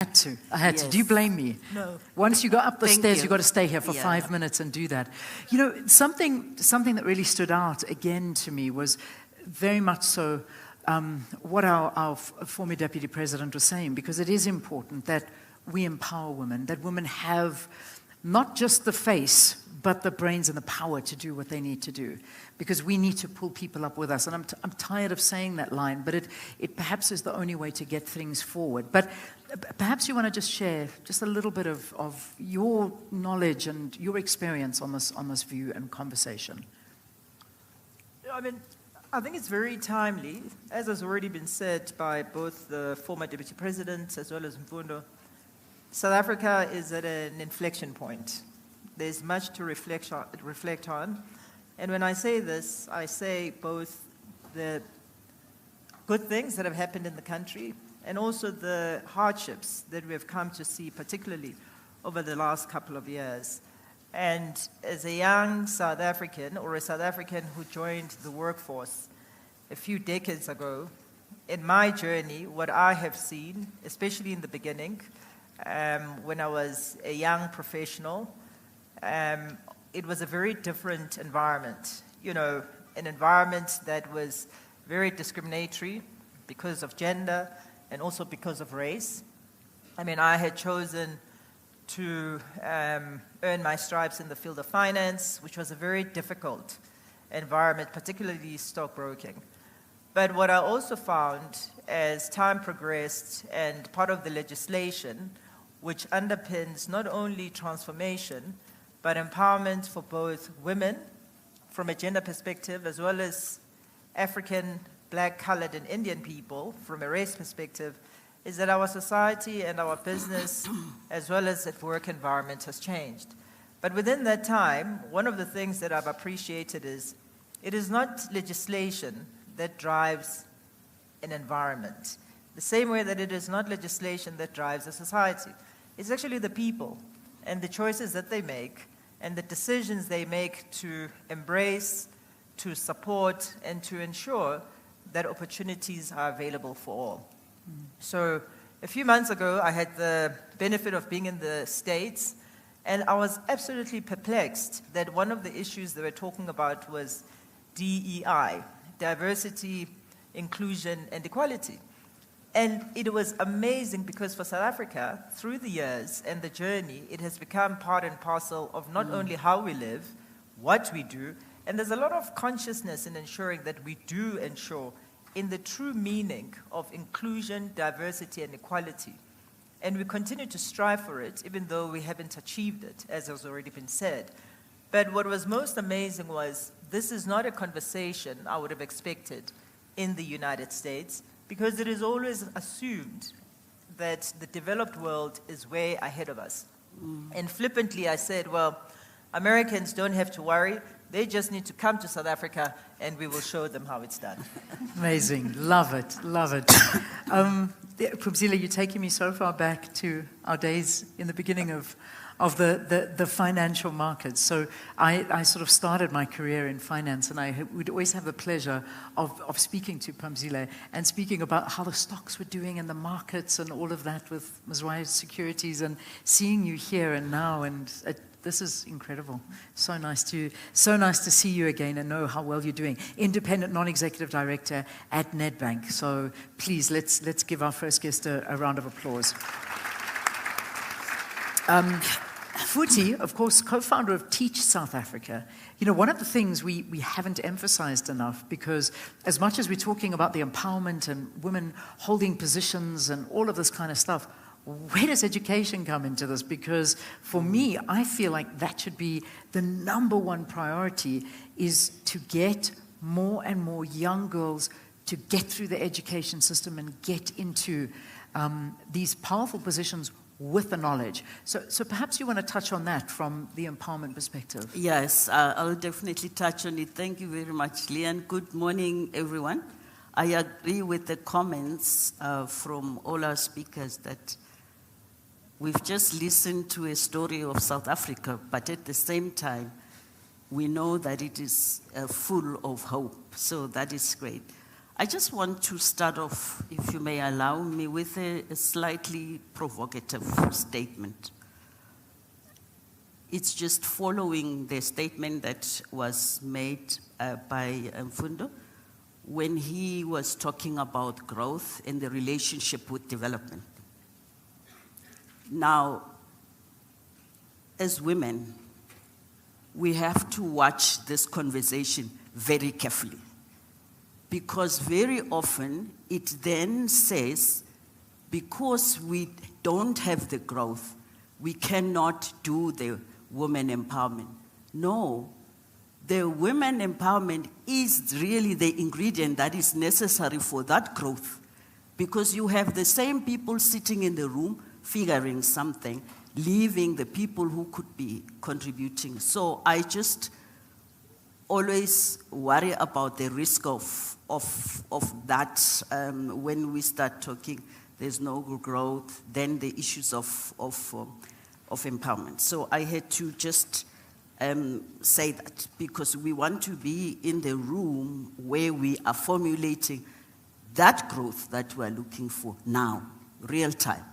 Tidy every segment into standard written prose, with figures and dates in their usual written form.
I had to. Do you blame me? No. Once you go up the stairs, you've got to stay here for Yeah. 5 minutes and do that. You know, something that really stood out again to me was very much so what our former Deputy President was saying, because it is important that we empower women, that women have not just the face, but the brains and the power to do what they need to do, because we need to pull people up with us. And I'm tired of saying that line, but it perhaps is the only way to get things forward. But perhaps you want to just share just a little bit of your knowledge and your experience on this view and conversation. I mean, I think it's very timely, as has already been said by both the former Deputy President as well as Mfundo. South Africa is at an inflection point. There's much to reflect on. And when I say this, I say both the good things that have happened in the country and also the hardships that we have come to see, particularly over the last couple of years. And as a young South African, or a South African who joined the workforce a few decades ago, in my journey, what I have seen, especially in the beginning, when I was a young professional, it was a very different environment. You know, an environment that was very discriminatory because of gender and also because of race. I mean, I had chosen to earn my stripes in the field of finance, which was a very difficult environment, particularly stockbroking. But what I also found as time progressed, and part of the legislation, which underpins not only transformation, but empowerment for both women from a gender perspective, as well as African, Black, colored, and Indian people from a race perspective, is that our society and our business, as well as its work environment, has changed. But within that time, one of the things that I've appreciated is it is not legislation that drives an environment, the same way that it is not legislation that drives a society. It's actually the people and the choices that they make and the decisions they make to embrace, to support, and to ensure that opportunities are available for all. So a few months ago, I had the benefit of being in the States, and I was absolutely perplexed that one of the issues they were talking about was DEI, diversity, inclusion, and equality. And it was amazing because for South Africa, through the years and the journey, it has become part and parcel of not only how we live, what we do, and there's a lot of consciousness in ensuring that we do ensure in the true meaning of inclusion, diversity, and equality. And we continue to strive for it, even though we haven't achieved it, as has already been said. But what was most amazing was this is not a conversation I would have expected in the United States, because it is always assumed that the developed world is way ahead of us. And flippantly, I said, well, Americans don't have to worry. They just need to come to South Africa, and we will show them how it's done. Amazing. Love it. Love it. Phumzile, you're taking me so far back to our days in the beginning of the financial markets. So I sort of started my career in finance, and I would always have the pleasure of speaking to Phumzile and speaking about how the stocks were doing in the markets and all of that with Mzwayi Securities, and seeing you here and now, and this is incredible. So nice to see you again and know how well you're doing. Independent non-executive director at Nedbank. So please, let's give our first guest a round of applause. Futhi, of course, co-founder of Teach South Africa. You know, one of the things we haven't emphasized enough, because as much as we're talking about the empowerment and women holding positions and all of this kind of stuff, where does education come into this? Because for me, I feel like that should be the number one priority, is to get more and more young girls to get through the education system and get into these powerful positions with the knowledge. So perhaps you want to touch on that from the empowerment perspective. Yes, I'll definitely touch on it. Thank you very much, Leanne. Good morning, everyone. I agree with the comments from all our speakers that we've just listened to a story of South Africa, but at the same time, we know that it is full of hope. So that is great. I just want to start off, if you may allow me, with a slightly provocative statement. It's just following the statement that was made by Mfundo when he was talking about growth and the relationship with development. Now, as women, we have to watch this conversation very carefully, because very often it then says, because we don't have the growth, we cannot do the women empowerment. No, the women empowerment is really the ingredient that is necessary for that growth, because you have the same people sitting in the room figuring something, leaving the people who could be contributing. So I just always worry about the risk of that when we start talking, there's no growth, then the issues of empowerment. So I had to just say that, because we want to be in the room where we are formulating that growth that we're looking for now, real time.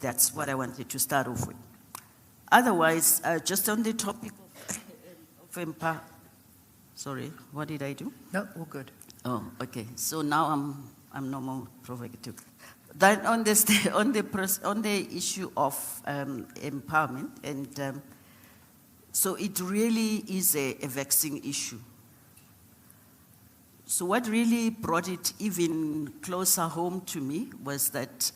That's what I wanted to start off with. Otherwise, just on the topic of empowerment, sorry, what did I do? No, all good. Oh, okay. So now I'm no more provocative. Then on the issue of empowerment, and so it really is a vexing issue. So what really brought it even closer home to me was that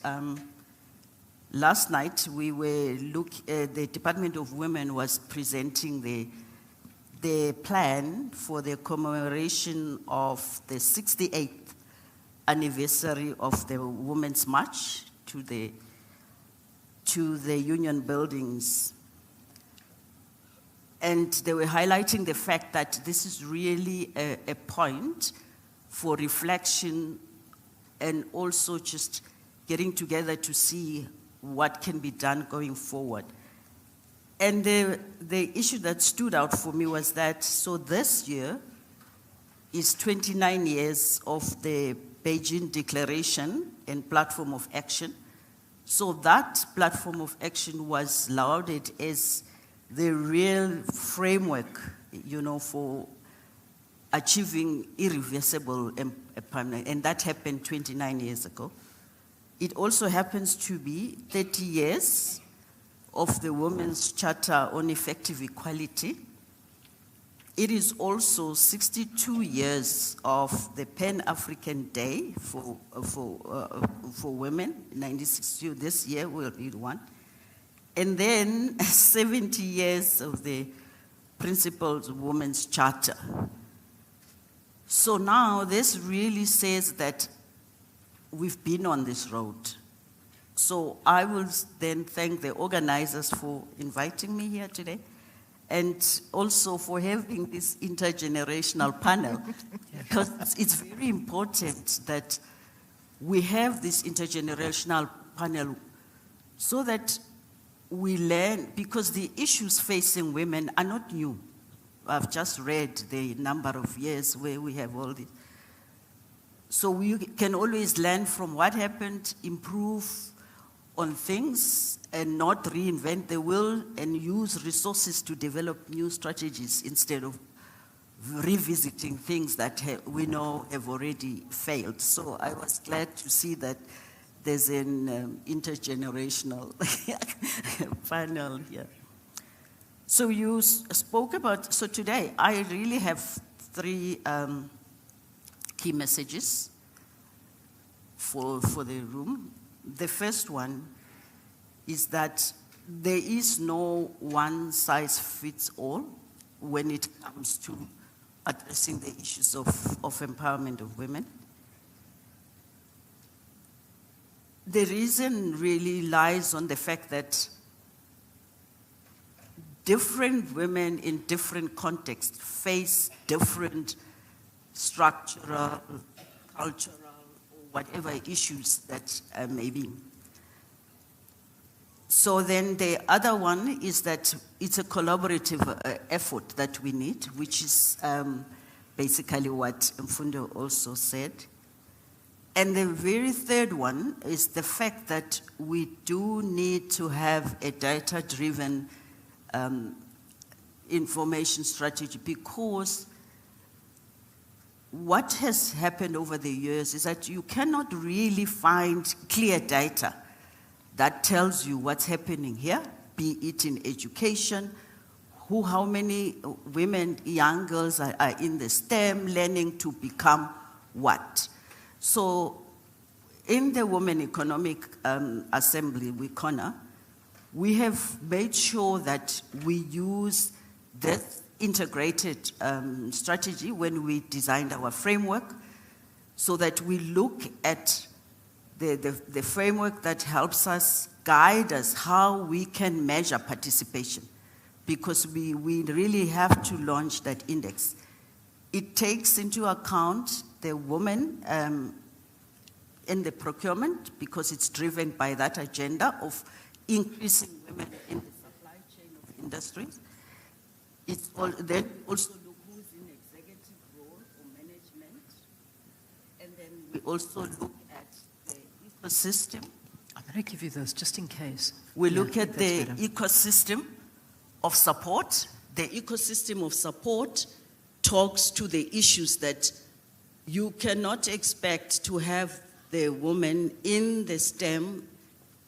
last night the Department of Women was presenting the plan for the commemoration of the 68th anniversary of the Women's March to the union buildings. And they were highlighting the fact that this is really a point for reflection, and also just getting together to see what can be done going forward. And the issue that stood out for me was that, so this year is 29 years of the Beijing Declaration and Platform of Action. So that Platform of Action was lauded as the real framework, for achieving irreversible empowerment, and that happened 29 years ago. It also happens to be 30 years of the Women's Charter on Effective Equality. It is also 62 years of the Pan-African Day for women, 1962. This year will be one. And then 70 years of the Principles of Women's Charter. So now this really says that we've been on this road. So I will then thank the organizers for inviting me here today, and also for having this intergenerational panel, because it's very important that we have this intergenerational panel so that we learn, because the issues facing women are not new. I've just read the number of years where we have all this. So we can always learn from what happened, improve on things, and not reinvent the wheel, and use resources to develop new strategies instead of revisiting things that we know have already failed. So I was glad to see that there's an intergenerational panel here. So you spoke about, so today I really have three key messages for the room. The first one is that there is no one size fits all when it comes to addressing the issues of empowerment of women. The reason really lies on the fact that different women in different contexts face different structural, cultural, or whatever issues that may be. So then the other one is that it's a collaborative effort that we need, which is basically what Mfundo also said. And the very third one is the fact that we do need to have a data-driven information strategy, because what has happened over the years is that you cannot really find clear data that tells you what's happening here, be it in education, how many women, young girls are in the STEM learning to become what. So in the Women Economic Assembly, WECONA, we have made sure that we use this integrated strategy when we designed our framework, so that we look at the framework that helps us, guide us how we can measure participation, because we really have to launch that index. It takes into account the women in the procurement, because it's driven by that agenda of increasing women in the supply chain of industries. It's then also look who's in executive role or management, and then we also look at the ecosystem. I'm going to give you those just in case. We look at the ecosystem of support. The ecosystem of support talks to the issues that you cannot expect to have the woman in the STEM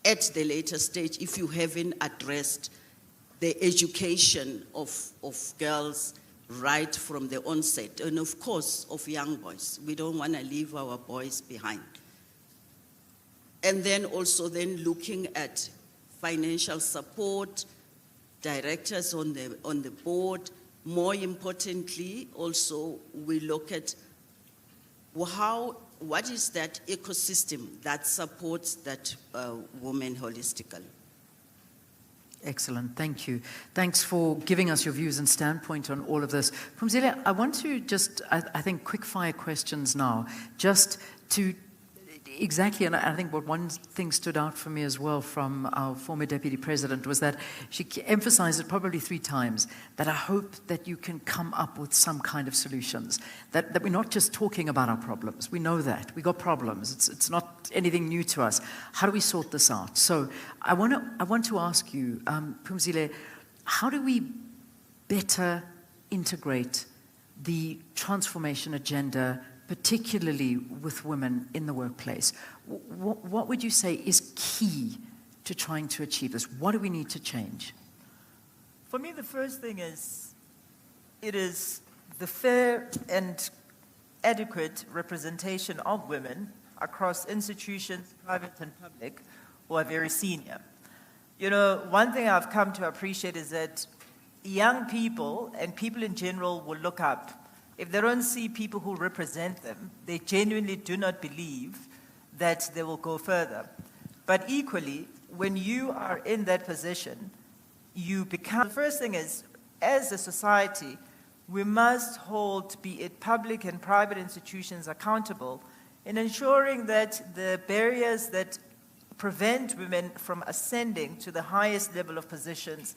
at the later stage if you haven't addressed the education of girls right from the onset, and of course of young boys. We don't want to leave our boys behind. And then also then looking at financial support, directors on the board. More importantly, also we look at what is that ecosystem that supports that woman holistically. Excellent, thank you. Thanks for giving us your views and standpoint on all of this. Phumzile, I want to just, I think, quick fire questions now, just to exactly, and I think what one thing stood out for me as well from our former Deputy President was that she emphasized it probably 3 times, that I hope that you can come up with some kind of solutions, that we're not just talking about our problems. We know that. We got problems. It's not anything new to us. How do we sort this out? So I want to ask you, Phumzile, how do we better integrate the transformation agenda, particularly with women in the workplace? What would you say is key to trying to achieve this? What do we need to change? For me, the first thing is, it is the fair and adequate representation of women across institutions, private and public, who are very senior. You know, one thing I've come to appreciate is that young people and people in general will look up. If they don't see people who represent them, they genuinely do not believe that they will go further. But equally, when you are in that position, you become, the first thing is, as a society, we must hold, be it public and private institutions, accountable in ensuring that the barriers that prevent women from ascending to the highest level of positions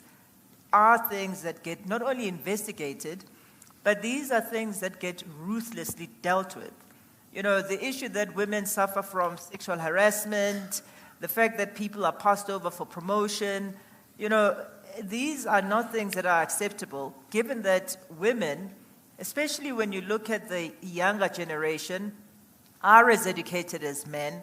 are things that get not only investigated, but these are things that get ruthlessly dealt with. You know, the issue that women suffer from sexual harassment, the fact that people are passed over for promotion, you know, these are not things that are acceptable, given that women, especially when you look at the younger generation, are as educated as men,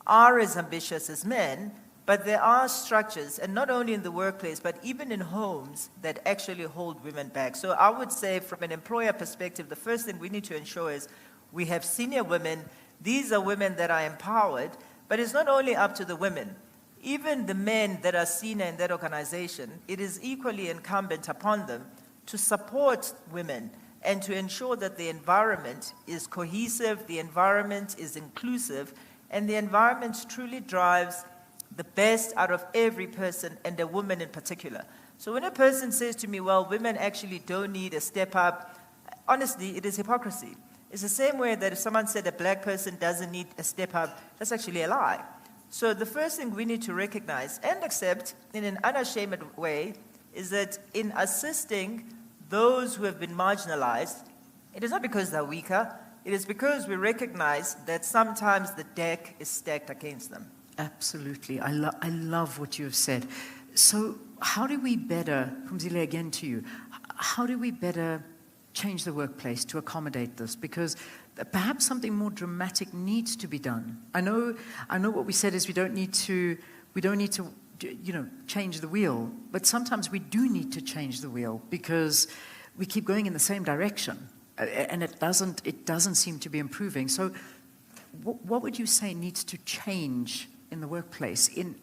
are as ambitious as men, but there are structures, and not only in the workplace, but even in homes, that actually hold women back. So I would say, from an employer perspective, the first thing we need to ensure is we have senior women. These are women that are empowered, but it's not only up to the women. Even the men that are senior in that organization, it is equally incumbent upon them to support women and to ensure that the environment is cohesive, the environment is inclusive, and the environment truly drives the best out of every person, and a woman in particular. So when a person says to me, well, women actually don't need a step up, honestly, it is hypocrisy. It's the same way that if someone said a black person doesn't need a step up, that's actually a lie. So the first thing we need to recognize and accept in an unashamed way is that in assisting those who have been marginalized, It is not because they're weaker. It is because we recognize that sometimes the deck is stacked against them. Absolutely. I love what you have said. So how do we better, Phumzile, again to you, how do we better change the workplace to accommodate this? Because perhaps something more dramatic needs to be done. I know what we said is we don't need to change the wheel, but sometimes we do need to change the wheel because we keep going in the same direction, and it doesn't seem to be improving. So what would you say needs to change in the workplace, in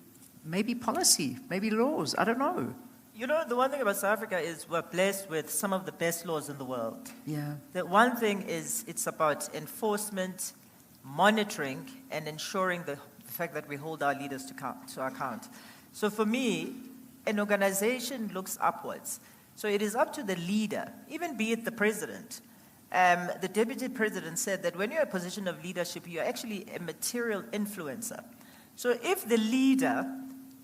maybe policy, maybe laws? I don't know. You know, the one thing about South Africa is we're blessed with some of the best laws in the world. Yeah. The one thing is it's about enforcement, monitoring, and ensuring the fact that we hold our leaders to account. So for me, an organization looks upwards. So it is up to the leader, even be it the president. The deputy president said that when you're in a position of leadership, you're actually a material influencer. So if the leader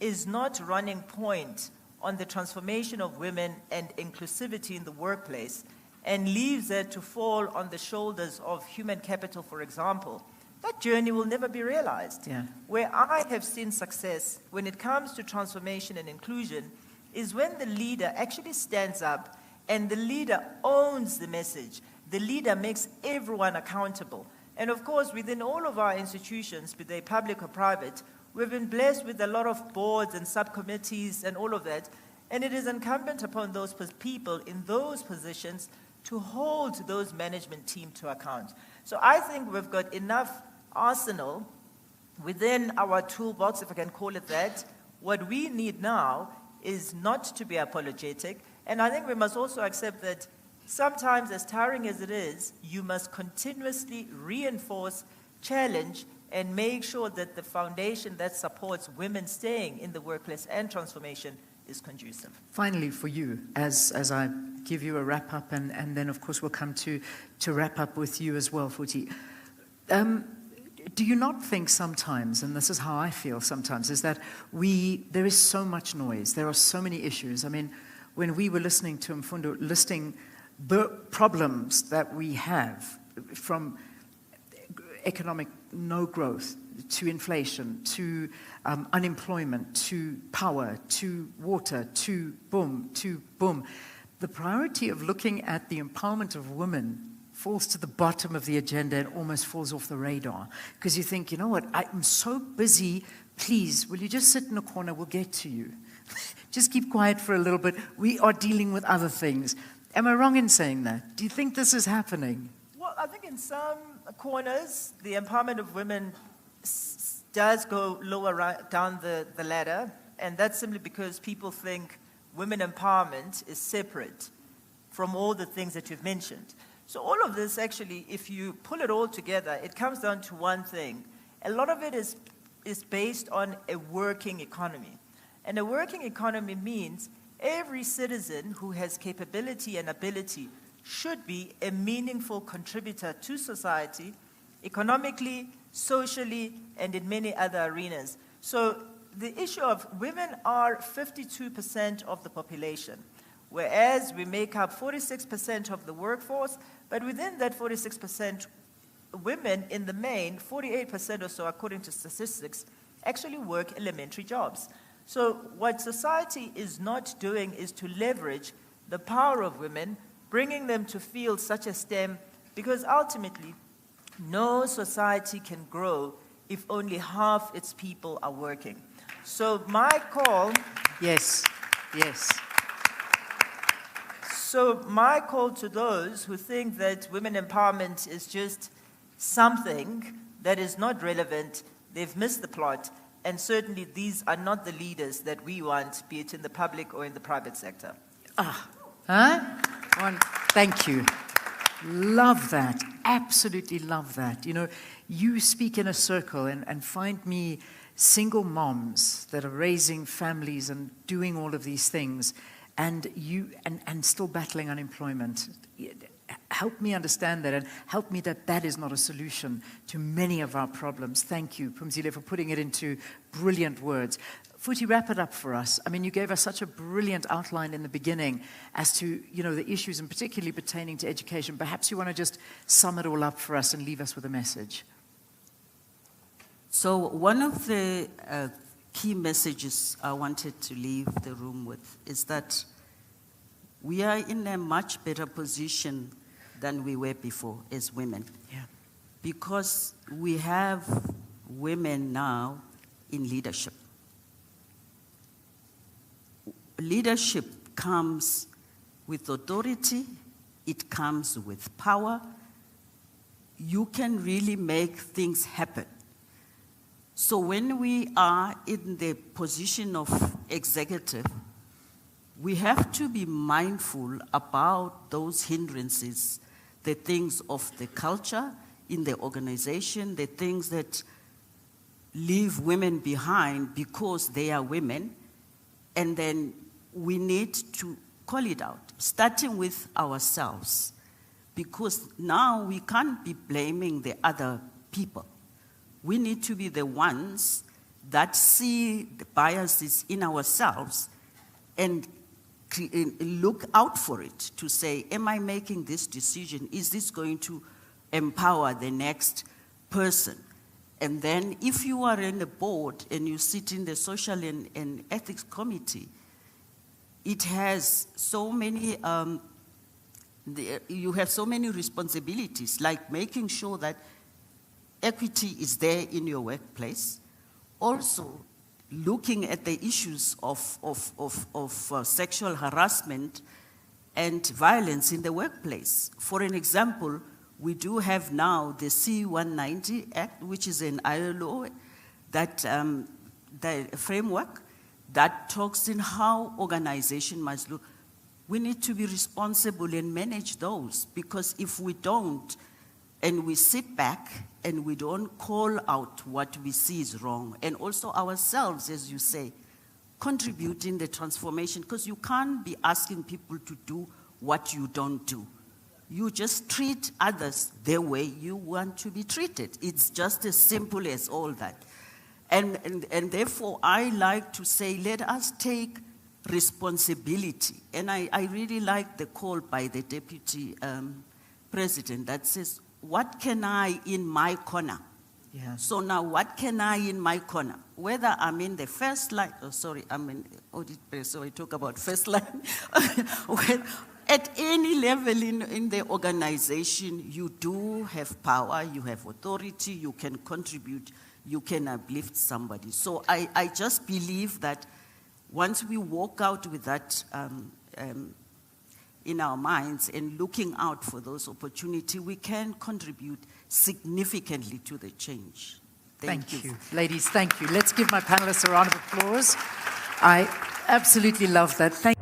is not running point on the transformation of women and inclusivity in the workplace and leaves that to fall on the shoulders of human capital, for example, that journey will never be realized. Yeah. Where I have seen success when it comes to transformation and inclusion is when the leader actually stands up and the leader owns the message. The leader makes everyone accountable. And of course, within all of our institutions, be they public or private, we've been blessed with a lot of boards and subcommittees and all of that. And it is incumbent upon those people in those positions to hold those management team to account. So I think we've got enough arsenal within our toolbox, if I can call it that. What we need now is not to be apologetic. And I think we must also accept that sometimes, as tiring as it is, you must continuously reinforce, challenge, and make sure that the foundation that supports women staying in the workplace and transformation is conducive. Finally, for you, as I give you a wrap-up, and then, of course, we'll come to wrap up with you as well, Futhi. Do you not think sometimes, and this is how I feel sometimes, is that there is so much noise, there are so many issues. I mean, when we were listening to Mfundo listing problems that we have, from economic no growth, to inflation, to unemployment, to power, to water, to boom, the priority of looking at the empowerment of women falls to the bottom of the agenda and almost falls off the radar. Because you think, you know what, I'm so busy, please, will you just sit in a corner, we'll get to you. Just keep quiet for a little bit, we are dealing with other things. Am I wrong in saying that? Do you think this is happening? Well, I think in some corners, the empowerment of women does go lower down the ladder, and that's simply because people think women empowerment is separate from all the things that you've mentioned. So all of this, actually, if you pull it all together, it comes down to one thing. A lot of it is based on a working economy. And a working economy means every citizen who has capability and ability should be a meaningful contributor to society, economically, socially, and in many other arenas. So the issue of women are 52% of the population, whereas we make up 46% of the workforce, but within that 46%, women in the main, 48% or so, according to statistics, actually work elementary jobs. So what society is not doing is to leverage the power of women, bringing them to fields such as STEM, because ultimately, no society can grow if only half its people are working. So my call... Yes. So my call to those who think that women empowerment is just something that is not relevant, they've missed the plot, and certainly these are not the leaders that we want, be it in the public or in the private sector. Thank you. Love that. Absolutely love that. You know, you speak in a circle and find me single moms that are raising families and doing all of these things, and still battling unemployment. Help me understand that, and help me that is not a solution to many of our problems. Thank you, Phumzile, for putting it into brilliant words. Futhi, wrap it up for us. I mean, you gave us such a brilliant outline in the beginning as to, the issues, and particularly pertaining to education. Perhaps you want to just sum it all up for us and leave us with a message. So one of the key messages I wanted to leave the room with is that we are in a much better position than we were before as women. Yeah. Because we have women now in leadership. Leadership comes with authority, it comes with power. You can really make things happen. So when we are in the position of executive, we have to be mindful about those hindrances, the things of the culture in the organization, the things that leave women behind because they are women, and then we need to call it out, starting with ourselves, because now we can't be blaming the other people. We need to be the ones that see the biases in ourselves and look out for it to say, am I making this decision? Is this going to empower the next person? And then if you are in the board and you sit in the social and ethics committee, it has so many, you have so many responsibilities, like making sure that equity is there in your workplace. Also, looking at the issues of sexual harassment and violence in the workplace. For an example, we do have now the C-190 Act, which is an ILO that the framework that talks in how organization must look. We need to be responsible and manage those, because if we don't, and we sit back and we don't call out what we see is wrong, and also ourselves, as you say, contributing the transformation, because you can't be asking people to do what you don't do. You just treat others the way you want to be treated. It's just as simple as all that. And therefore, I like to say, let us take responsibility. And I really like the call by the Deputy President that says, what can I in my corner? Yeah. So now, what can I in my corner? Whether I'm in the first line, I'm in audit, so I talk about first line. At any level in the organization, you do have power, you have authority, you can contribute, you can uplift somebody. So I just believe that once we walk out with that in our minds and looking out for those opportunities, we can contribute significantly to the change. Thank you. Ladies, thank you. Let's give my panelists a round of applause. I absolutely love that. Thank